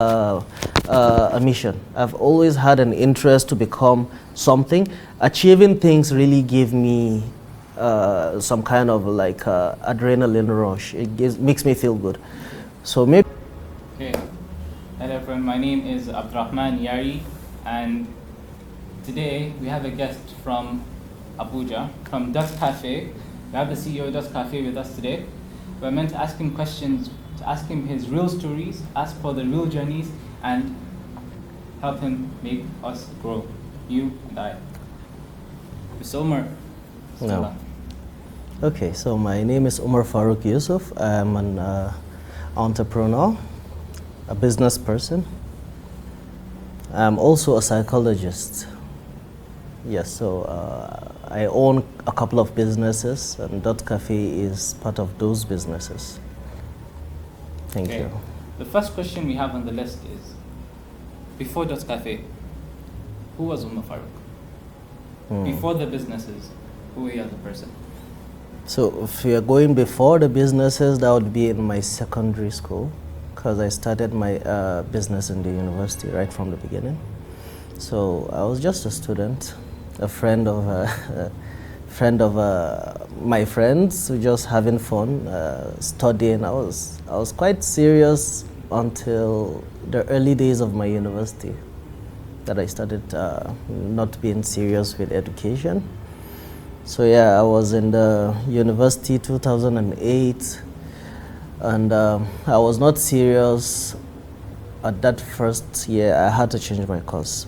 a mission. I've always had an interest to become something. Achieving things really give me some kind of like adrenaline rush. Makes me feel good. So maybe. Okay. Hello everyone, my name is Abdurrahman Yari, and today we have a guest from Abuja, from DOT Café. We have the CEO of DOT Café with us today. We're meant to ask him questions, to ask him his real stories, ask for the real journeys, and help him make us grow, you and I. Mr. Umar. No. Okay, so my name is Umar Farouk Yusuf. I'm an entrepreneur, a business person. I'm also a psychologist. Yes, so I own a couple of businesses, and DOT Café is part of those businesses. Thank you. The first question we have on the list is, before DOT Café, who was Umar Farouk? Before the businesses, who were you as a person? So if you're going before the businesses, that would be in my secondary school, because I started my business in the university right from the beginning. So I was just a student, a friend of my friends, just having fun, studying. I was quite serious until the early days of my university, that I started not being serious with education. So yeah, I was in the university 2008, and I was not serious at that first year. I had to change my course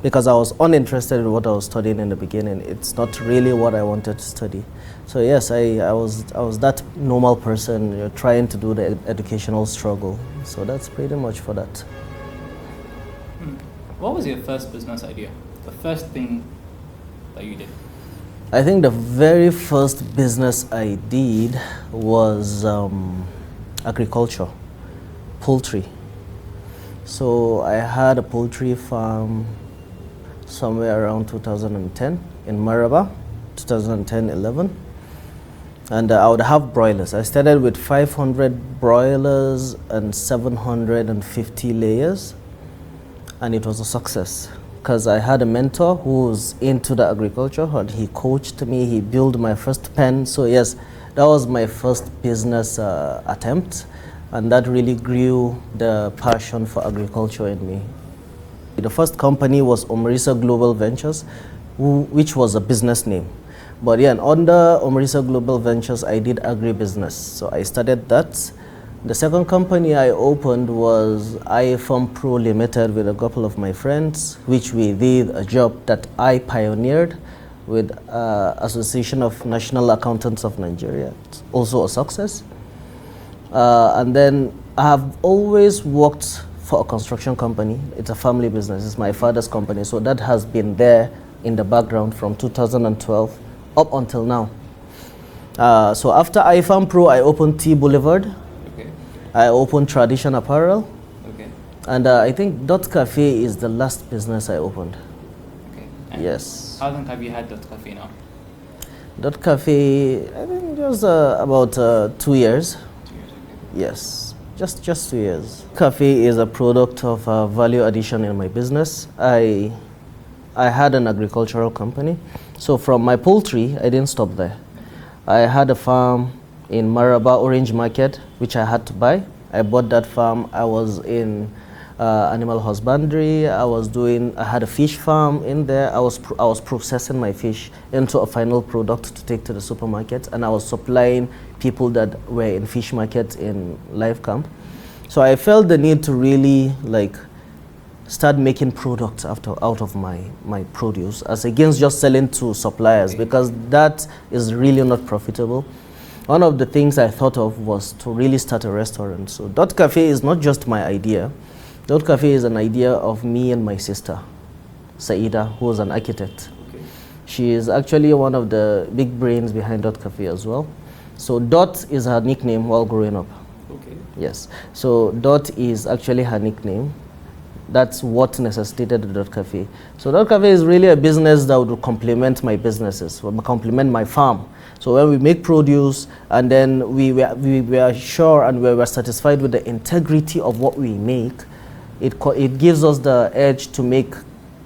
because I was uninterested in what I was studying in the beginning. It's not really what I wanted to study. So yes, I was that normal person, trying to do the educational struggle. So that's pretty much for that. What was your first business idea? The first thing that you did? I think the very first business I did was agriculture, poultry. So I had a poultry farm somewhere around 2010 in Maraba, 2010-11. And I would have broilers. I started with 500 broilers and 750 layers, and it was a success because I had a mentor who was into the agriculture, and he coached me, he built my first pen. So yes, that was my first business attempt, and that really grew the passion for agriculture in me. The first company was UMRISA Global Ventures, which was a business name. But yeah, under UMRISA Global Ventures, I did agribusiness. So I started that. The second company I opened was iFarm Pro Limited with a couple of my friends, which we did a job that I pioneered with Association of National Accountants of Nigeria. It's also a success. And then I have always worked for a construction company. It's a family business. It's my father's company. So that has been there in the background from 2012 up until now. So after iFarm Pro, I opened T Boulevard. Okay. I opened Tradition Apparel. Okay. And I think DOT Café is the last business I opened. Okay. And yes. How long have you had DOT Café now? DOT Café, I think just about 2 years. 2 years, okay. Yes. Just 2 years. Cafe is a product of value addition in my business. I had an agricultural company. So from my poultry, I didn't stop there. I had a farm in Maraba Orange Market, which I had to buy. I bought that farm. I was in animal husbandry. I had a fish farm in there. I was processing my fish into a final product to take to the supermarket, and I was supplying people that were in fish markets in Live Camp. So I felt the need to really start making products out of my produce, as against just selling to suppliers, because that is really not profitable. One of the things I thought of was to really start a restaurant. So DOT Café is not just my idea. DOT Café is an idea of me and my sister, Saida, who is an architect. Okay. She is actually one of the big brains behind DOT Café as well. So DOT is her nickname while growing up. Okay. Yes. So DOT is actually her nickname. That's what necessitated the DOT Café. So DOT Café is really a business that would complement my businesses, would complement my farm. So when we make produce, and then we were sure and we were satisfied with the integrity of what we make, it gives us the edge to make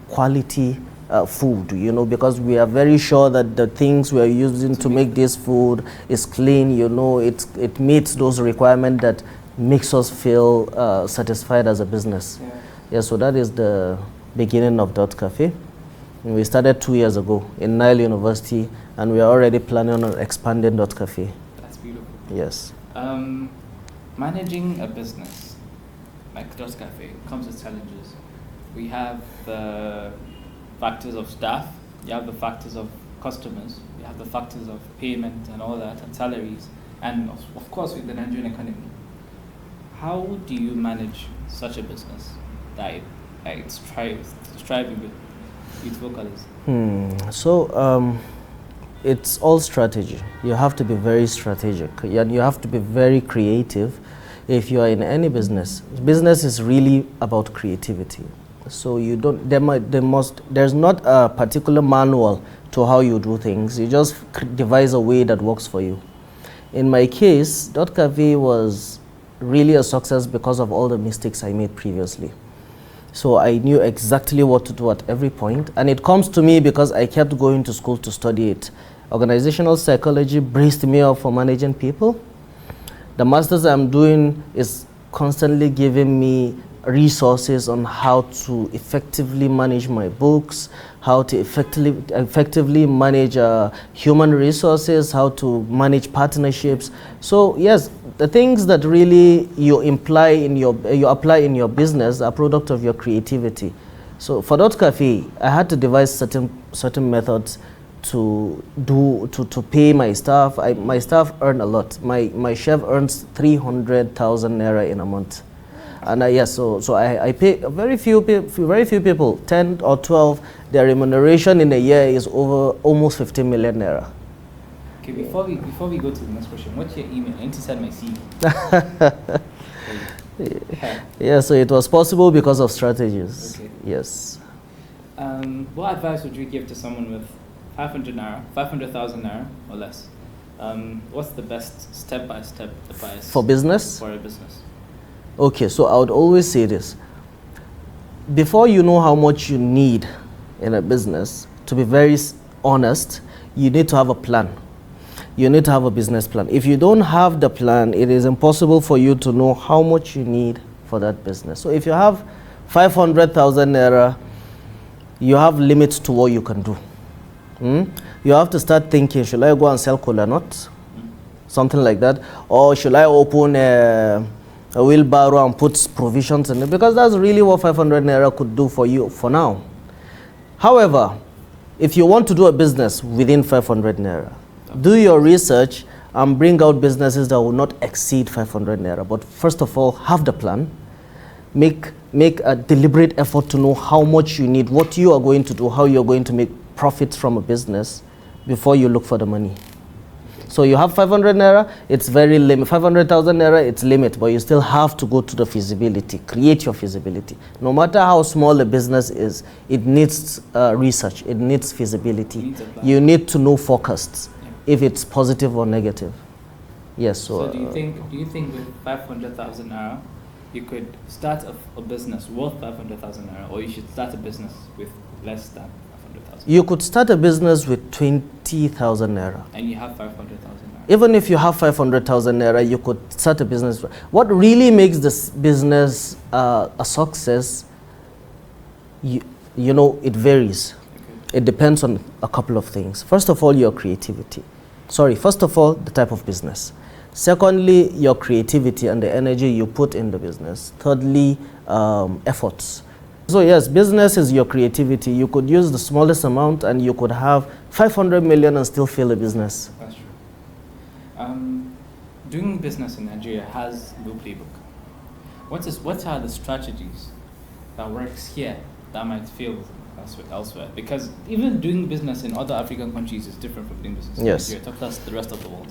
quality food, you know, because we are very sure that the things we are using to make this food is clean, you know, it meets those requirements that makes us feel satisfied as a business. Yeah, so that is the beginning of DOT Café. We started 2 years ago in Nile University, and we are already planning on expanding DOT Café. That's beautiful. Yes. Managing a business like DOT Café comes with challenges. We have the factors of staff, you have the factors of customers, you have the factors of payment and all that, and salaries, and of course with the Nigerian economy. How do you manage such a business that it's striving with beautiful colors? So it's all strategy. You have to be very strategic, and you have to be very creative if you are in any business. Business is really about creativity. So you don't, there's not a particular manual to how you do things. You just devise a way that works for you. In my case, DOT Café was really a success because of all the mistakes I made previously. So I knew exactly what to do at every point, and it comes to me because I kept going to school to study it. Organizational psychology braced me up for managing people. The master's I'm doing is constantly giving me resources on how to effectively manage my books, how to effectively manage human resources, how to manage partnerships. So yes, the things that really you apply in your business are a product of your creativity. So for DOT Café, I had to devise certain methods to pay my staff. My staff earn a lot. My chef earns 300,000 naira in a month. And yes, so I pay very few people, 10 or 12, their remuneration in a year is over almost 15 million naira. Okay, before we go to the next question, what's your email? I need to send my CV. Yeah, so it was possible because of strategies. Okay. Yes. What advice would you give to someone with 500,000 naira or less? What's the best step-by-step advice for business? For a business. Okay, so I would always say this. Before you know how much you need in a business, to be very honest, you need to have a plan. You need to have a business plan. If you don't have the plan, it is impossible for you to know how much you need for that business. So if you have 500,000 naira, you have limits to what you can do. You have to start thinking, should I go and sell cola nuts? Something like that. Or should I open a wheelbarrow and put provisions in it? Because that's really what 500 naira could do for you for now. However, if you want to do a business within 500 naira, do your research and bring out businesses that will not exceed 500 naira. But first of all, have the plan. Make a deliberate effort to know how much you need, what you are going to do, how you're going to make profits from a business before you look for the money. So you have 500 naira, it's very limit. 500,000 naira, it's limit, but you still have to go to the feasibility, create your feasibility. No matter how small a business is, it needs research, it needs feasibility. You need to know forecasts, if it's positive or negative. Yes. So do you think with 500,000 naira, you could start a business worth 500,000 naira, or you should start a business with less than 500,000? You could start a business with 20,000 naira. And you have 500,000 naira. Even if you have 500,000 naira, you could start a business. What really makes this business a success, you know, it varies. Okay. It depends on a couple of things. First of all, your creativity. First of all, the type of business. Secondly, your creativity and the energy you put in the business. Thirdly, efforts. So yes, business is your creativity. You could use the smallest amount and you could have 500 million and still fail a business. That's true. Doing business in Nigeria has no playbook. What are the strategies that works here that might fail elsewhere? Because even doing business in other African countries is different from doing business in Nigeria, plus the rest of the world.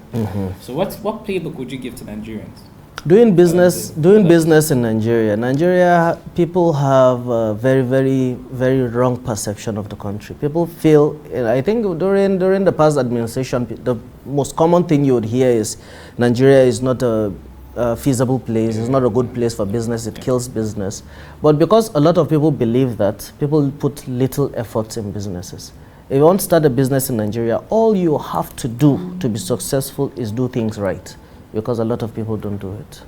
So what playbook would you give to Nigerians? Doing business in Nigeria, people have a very, very, very wrong perception of the country. People feel, I think during the past administration, the most common thing you would hear is Nigeria is not a feasible place. It's not a good place for business. It kills business. But because a lot of people believe that, people put little effort in businesses. If you want to start a business in Nigeria, all you have to do to be successful is do things right, because a lot of people don't do it.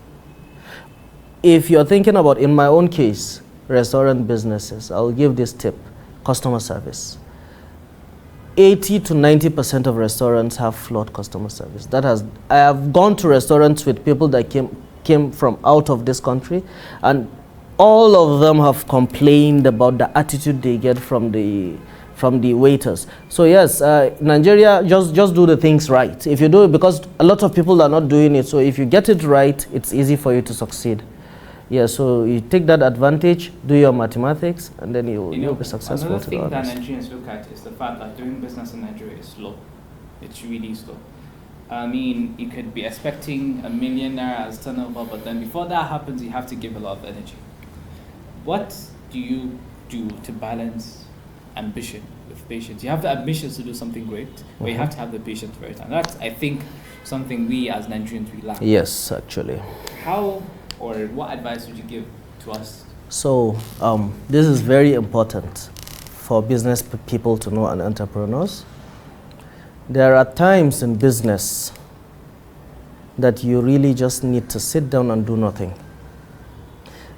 If you're thinking about, in my own case, restaurant businesses, I'll give this tip: customer service. 80 to 90% of restaurants have flawed customer service. I have gone to restaurants with people that came from out of this country, and all of them have complained about the attitude they get from the waiters. So yes, Nigeria, just do the things right. If you do it, because a lot of people are not doing it, so if you get it right, it's easy for you to succeed. Yeah, so you take that advantage, do your mathematics, and then you'll be successful. Another thing that Nigerians look at is the fact that doing business in Nigeria is slow. It's really slow. I mean, you could be expecting $1 million as turnover, but then before that happens, you have to give a lot of energy. What do you do to balance ambition with patience? You have the ambitions to do something great, but you have to have the patience for it. And that's, I think, something we as Nigerians, we lack. Yes, actually. How or what advice would you give to us? So this is very important for business people to know, and entrepreneurs. There are times in business that you really just need to sit down and do nothing.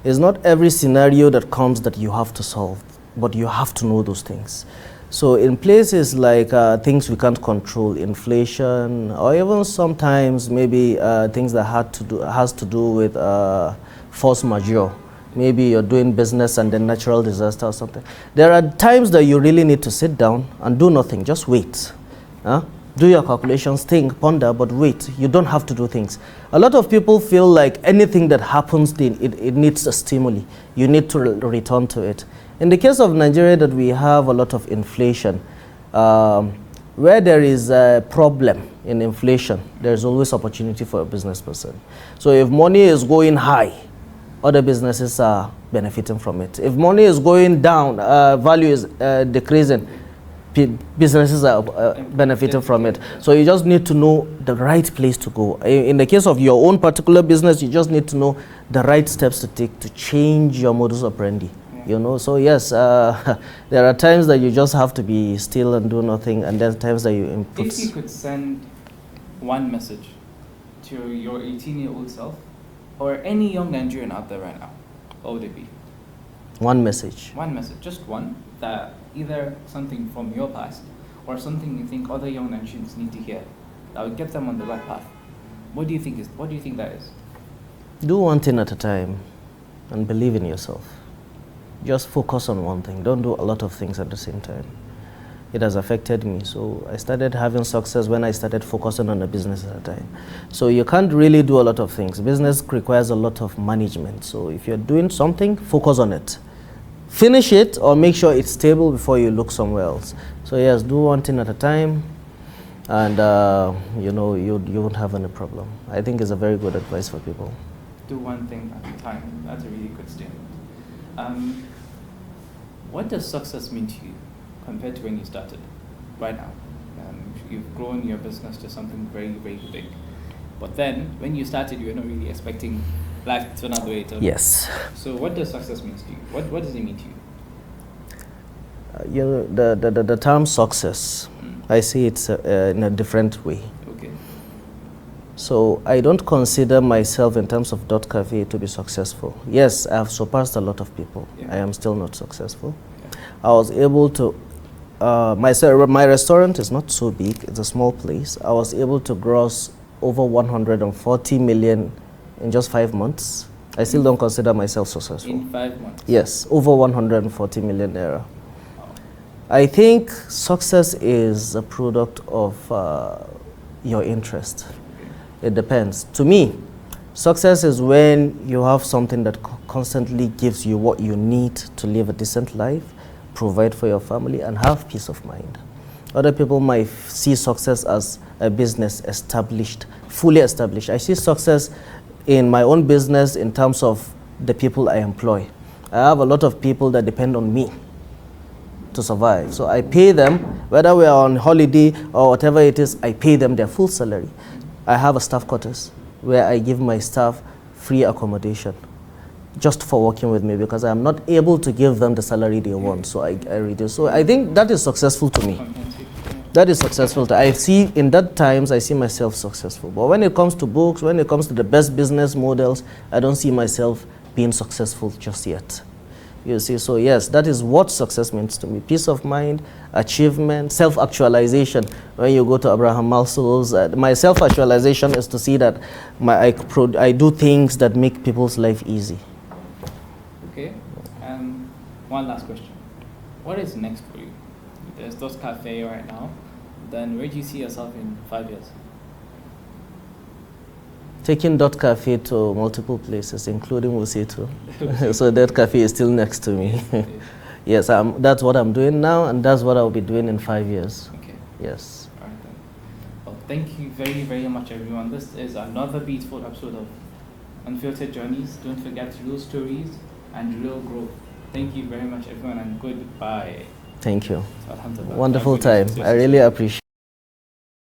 It's not every scenario that comes that you have to solve, but you have to know those things. So in places like things we can't control, inflation, or even sometimes maybe things that has to do with force majeure. Maybe you're doing business and then natural disaster or something. There are times that you really need to sit down and do nothing, just wait. Do your calculations, think, ponder, but wait. You don't have to do things. A lot of people feel like anything that happens, it needs a stimuli. You need to return to it. In the case of Nigeria, that we have a lot of inflation, where there is a problem in inflation, there's always opportunity for a business person. So if money is going high, other businesses are benefiting from it. If money is going down, value is decreasing, businesses are benefiting from it. So you just need to know the right place to go. In the case of your own particular business, you just need to know the right steps to take to change your modus operandi. You know, so yes, there are times that you just have to be still and do nothing, and then times that you input. If you could send one message to your 18-year-old self, or any young Nigerian out there right now, what would it be? One message. One message, just one, that either something from your past, or something you think other young Nigerians need to hear, that would get them on the right path. What do you think that is? Do one thing at a time, and believe in yourself. Just focus on one thing. Don't do a lot of things at the same time. It has affected me. So I started having success when I started focusing on a business at a time. So you can't really do a lot of things. Business requires a lot of management. So if you're doing something, focus on it. Finish it, or make sure it's stable before you look somewhere else. So yes, do one thing at a time, and you know, you won't have any problem. I think it's a very good advice for people. Do one thing at a time. That's a really good statement. What does success mean to you compared to when you started right now? You've grown your business to something very, very big. But then, when you started, you were not really expecting life to turn out the way it turned. Yes. So what does success mean to you? What does it mean to you? You know, the term success, I see it in a different way. Okay. So I don't consider myself in terms of DOT Café to be successful. Yes, I have surpassed a lot of people. Yeah. I am still not successful. Yeah. I was able to, my restaurant is not so big, it's a small place. I was able to gross over 140 million in just 5 months. I still don't consider myself successful. In 5 months? Yes, over 140 million naira. Wow. I think success is a product of your interest. It depends. To me, success is when you have something that constantly gives you what you need to live a decent life, provide for your family, and have peace of mind. Other people might see success as a business established, fully established. I see success in my own business in terms of the people I employ. I have a lot of people that depend on me to survive. So I pay them, whether we are on holiday or whatever it is, I pay them their full salary. I have a staff quarters where I give my staff free accommodation just for working with me, because I'm not able to give them the salary they want, so I reduce. So I think that is successful to me. That is successful. I see in that times, I see myself successful. But when it comes to books, when it comes to the best business models, I don't see myself being successful just yet. You see, so yes, that is what success means to me. Peace of mind, achievement, self-actualization. When you go to Abraham Maslow's, my self-actualization is to see that I do things that make people's life easy. Okay, one last question. What is next for you? There's DOT Café right now. Then where do you see yourself in 5 years? Taking DOT Café to multiple places, including Wusitu. So DOT Café is still next to me. Yes, that's what I'm doing now, and that's what I'll be doing in 5 years. Okay. Yes. All right then. Well, thank you very, very much, everyone. This is another beautiful episode of Unfiltered Journeys. Don't forget real stories and real growth. Thank you very much, everyone, and goodbye. Thank you. Alhamdulillah. Wonderful time. I really appreciate it.